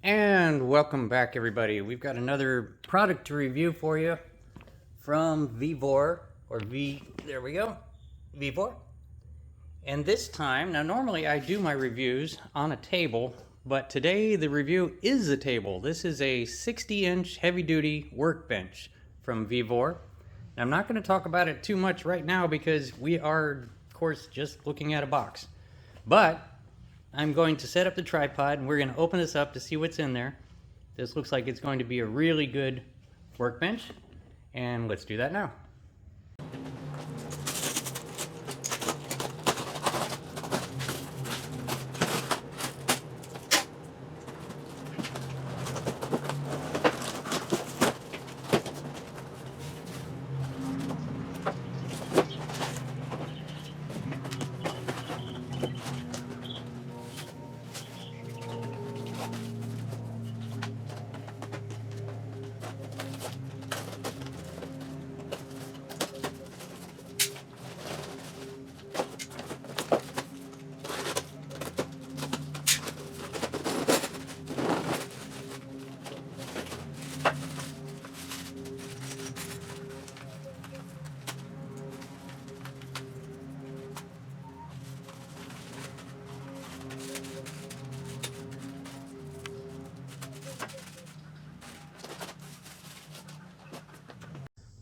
And welcome back, everybody. We've got another product to review for you from VEVOR, or there we go, VEVOR. And this time, now normally I do my reviews on a table, but today the review is a table. This is a 60-inch heavy-duty workbench from VEVOR. And I'm not going to talk about it too much right now because we are, of course, just looking at a box. But I'm going to set up the tripod and we're going to open this up to see what's in there. This looks like it's going to be a really good workbench, and let's do that now.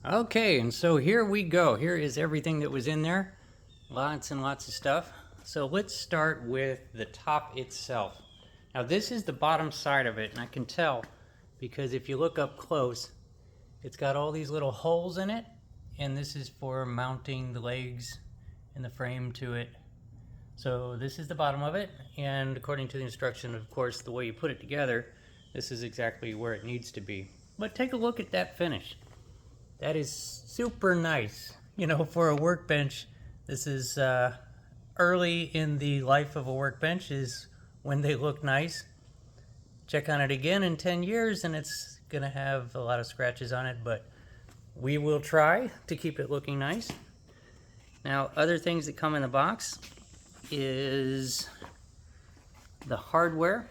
Okay, and so here we go. Here is everything that was in there. Lots and lots of stuff. So let's start with the top itself. Now this is the bottom side of it, and I can tell because if you look up close, it's got all these little holes in it, and this is for mounting the legs and the frame to it. So this is the bottom of it, and according to the instruction, of course, the way you put it together, this is exactly where it needs to be. But take a look at that finish. That is super nice. You know, for a workbench, this is early in the life of a workbench is when they look nice. Check on it again in 10 years and it's gonna have a lot of scratches on it, but we will try to keep it looking nice. Now, other things that come in the box is the hardware.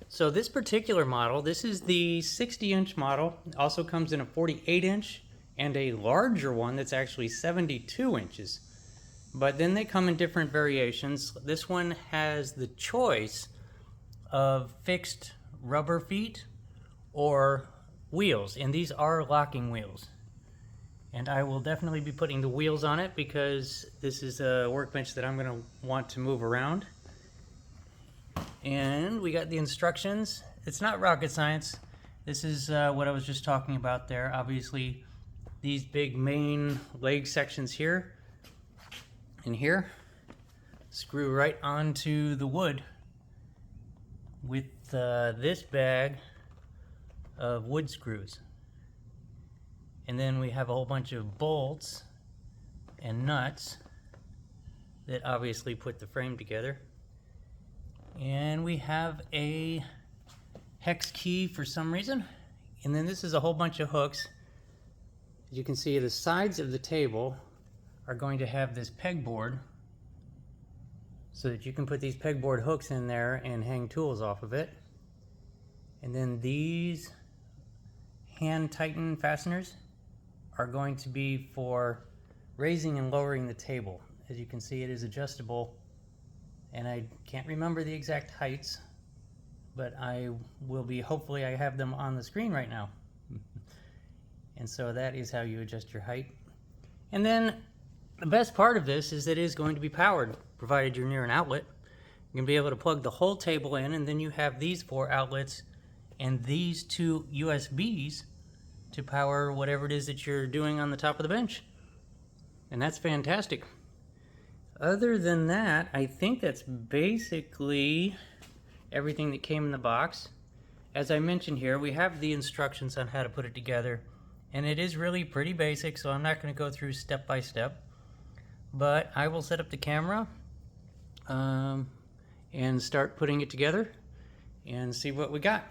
So this particular model, this is the 60-inch model. It also comes in a 48-inch and a larger one that's actually 72 inches. But then they come in different variations. This one has the choice of fixed rubber feet or wheels, and these are locking wheels. And I will definitely be putting the wheels on it because this is a workbench that I'm going to want to move around. And we got the instructions. It's not rocket science. This is what I was just talking about there. Obviously, these big main leg sections here and here screw right onto the wood with this bag of wood screws. And then we have a whole bunch of bolts and nuts that obviously put the frame together. And we have a hex key for some reason. And then this is a whole bunch of hooks. As you can see, the sides of the table are going to have this pegboard so that you can put these pegboard hooks in there and hang tools off of it. And then these hand tighten fasteners are going to be for raising and lowering the table. As you can see, it is adjustable, and I can't remember the exact heights, but I will be, hopefully I have them on the screen right now. And so that is how you adjust your height. And then the best part of this is that it is going to be powered, provided you're near an outlet. You're going to be able to plug the whole table in, and then you have these 4 outlets and these 2 USBs to power whatever it is that you're doing on the top of the bench. And that's fantastic. Other than that, I think that's basically everything that came in the box. As I mentioned here, we have the instructions on how to put it together, and it is really pretty basic, so I'm not going to go through step by step. But I will set up the camera and start putting it together and see what we got.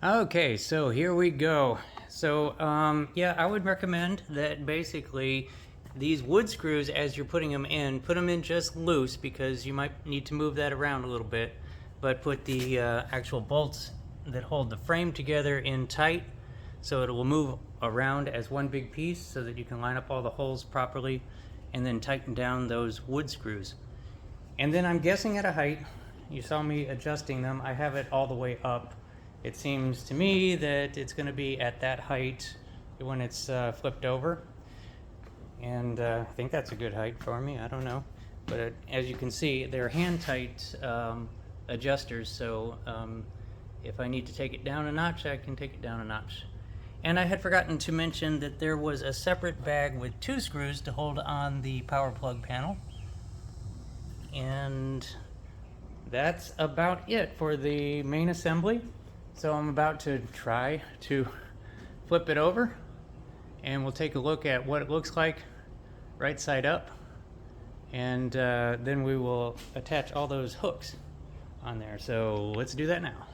Okay, so here we go. So yeah, I would recommend that basically these wood screws, as you're putting them in, put them in just loose because you might need to move that around a little bit, but put the actual bolts that hold the frame together in tight so it will move around as one big piece so that you can line up all the holes properly and then tighten down those wood screws. And then I'm guessing at a height, you saw me adjusting them, I have it all the way up. It seems to me that it's going to be at that height when it's flipped over. And I think that's a good height for me, I don't know. But as you can see, they're hand-tight adjusters, so if I need to take it down a notch, I can take it down a notch. And I had forgotten to mention that there was a separate bag with 2 screws to hold on the power plug panel. And that's about it for the main assembly. So I'm about to try to flip it over and we'll take a look at what it looks like right side up, and then we will attach all those hooks on there. So let's do that now.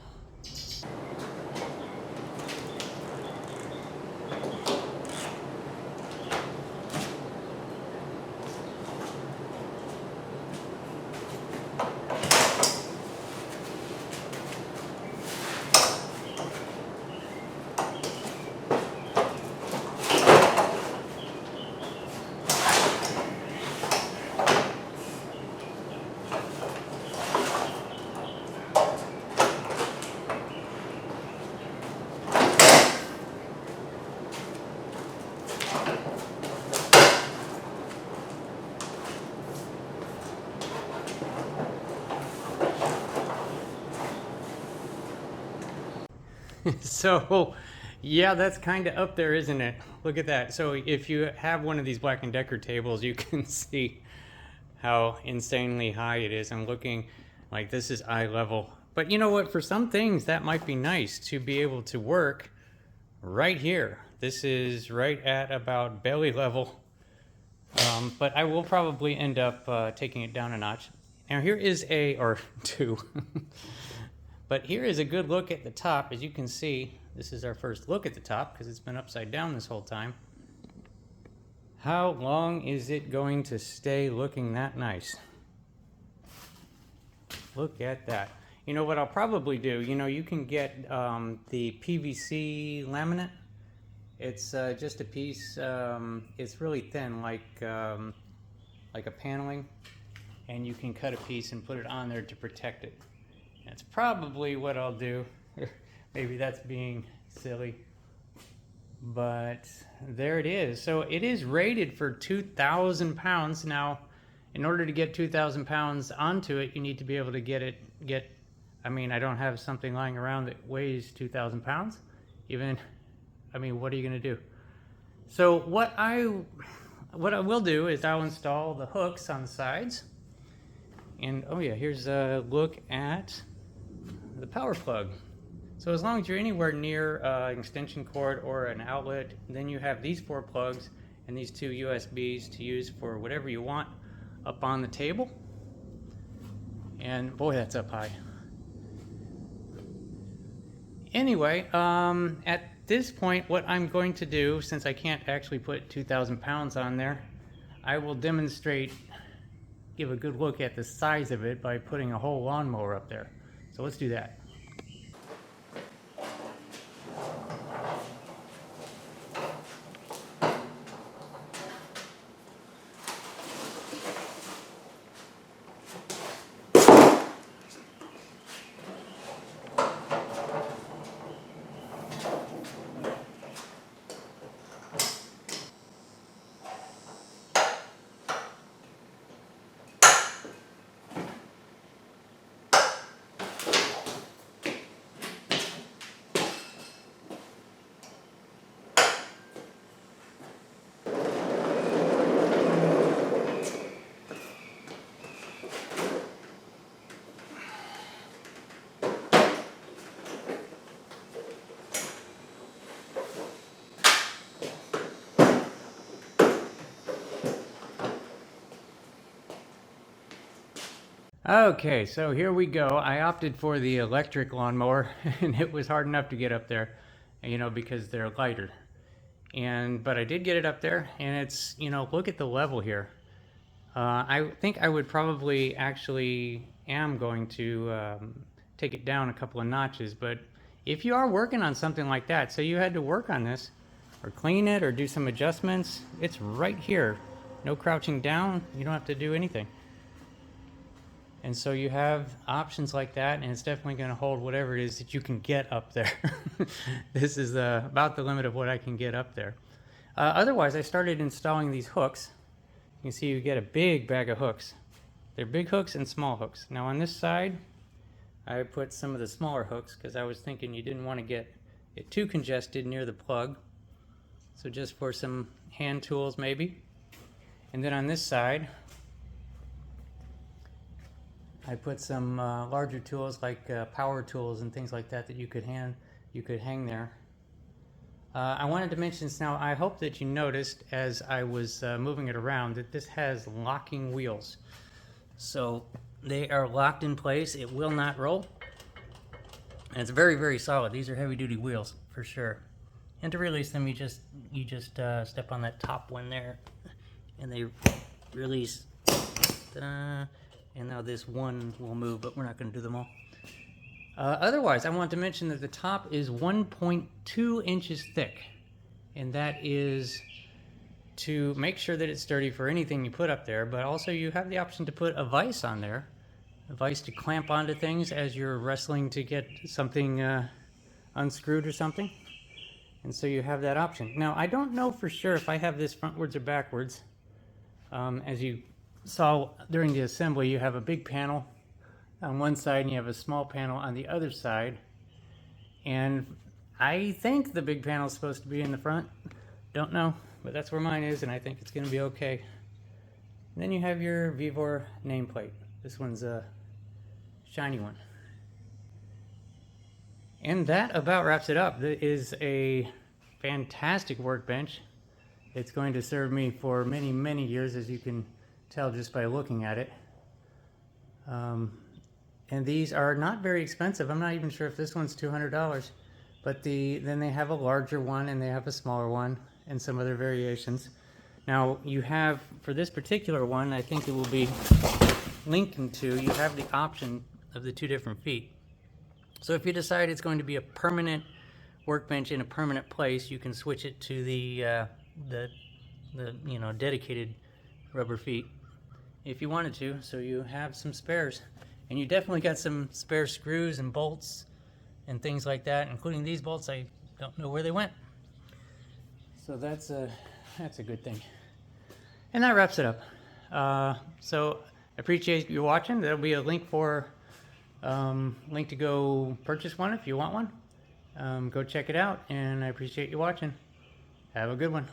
So yeah, that's kind of up there, isn't it? Look at that. So if you have one of these Black & Decker tables, you can see how insanely high it is. I'm looking like this is eye level. But you know what? For some things, that might be nice to be able to work right here. This is right at about belly level. But I will probably end up taking it down a notch. Now here is or 2. But here is a good look at the top. As you can see, this is our first look at the top because it's been upside down this whole time. How long is it going to stay looking that nice? Look at that. You know what I'll probably do? You know, you can get the PVC laminate. It's just a piece, it's really thin, like a paneling, and you can cut a piece and put it on there to protect it. That's probably what I'll do. Maybe that's being silly, but there it is. So it is rated for 2,000 pounds. Now, in order to get 2,000 pounds onto it, you need to be able to I mean, I don't have something lying around that weighs 2,000 pounds. I mean, what are you going to do? So what I will do is I'll install the hooks on the sides. And oh yeah, here's a look at the power plug. So as long as you're anywhere near an extension cord or an outlet, then you have these 4 plugs, and these two USBs to use for whatever you want up on the table. And boy, that's up high. Anyway, at this point, what I'm going to do, since I can't actually put 2,000 pounds on there, I will demonstrate, give a good look at the size of it by putting a whole lawnmower up there. So let's do that. Okay, so here we go. I opted for the electric lawnmower and it was hard enough to get up there, you know, because they're lighter. But I did get it up there, and it's, you know, look at the level here. I think I would probably actually am going to take it down a couple of notches, but if you are working on something like that, so you had to work on this or clean it or do some adjustments, it's right here. No crouching down, you don't have to do anything. And so you have options like that, and it's definitely going to hold whatever it is that you can get up there. This is about the limit of what I can get up there. Otherwise, I started installing these hooks. You can see you get a big bag of hooks. They're big hooks and small hooks. Now on this side, I put some of the smaller hooks because I was thinking you didn't want to get it too congested near the plug. So just for some hand tools maybe. And then on this side, I put some larger tools like power tools and things like that that you could hang there. I wanted to mention this now. I hope that you noticed as I was moving it around that this has locking wheels. So they are locked in place. It will not roll. And it's very, very solid. These are heavy duty wheels for sure. And to release them, you just step on that top one there and they release. And now this one will move, but we're not going to do them all. Otherwise, I want to mention that the top is 1.2 inches thick. And that is to make sure that it's sturdy for anything you put up there, but also you have the option to put a vise on there. A vise to clamp onto things as you're wrestling to get something unscrewed or something. And so you have that option. Now, I don't know for sure if I have this frontwards or backwards. As you saw during the assembly, you have a big panel on one side and you have a small panel on the other side, and I think the big panel is supposed to be in the front. Don't know, but that's where mine is, and I think it's going to be okay. And then you have your VEVOR nameplate. This one's a shiny one. And that about wraps it up. It is a fantastic workbench. It's going to serve me for many, many years, as you can tell just by looking at it. And these are not very expensive. I'm not even sure if this one's $200, but then they have a larger one and they have a smaller one and some other variations. Now you have, for this particular one, I think it will be linking to, you have the option of the two different feet. So if you decide it's going to be a permanent workbench in a permanent place, you can switch it to the dedicated rubber feet if you wanted to, so you have some spares. And you definitely got some spare screws and bolts and things like that, including these bolts. I don't know where they went. So that's a good thing. And that wraps it up. So I appreciate you watching. There'll be a link for link to go purchase one if you want one. Go check it out, and I appreciate you watching. Have a good one.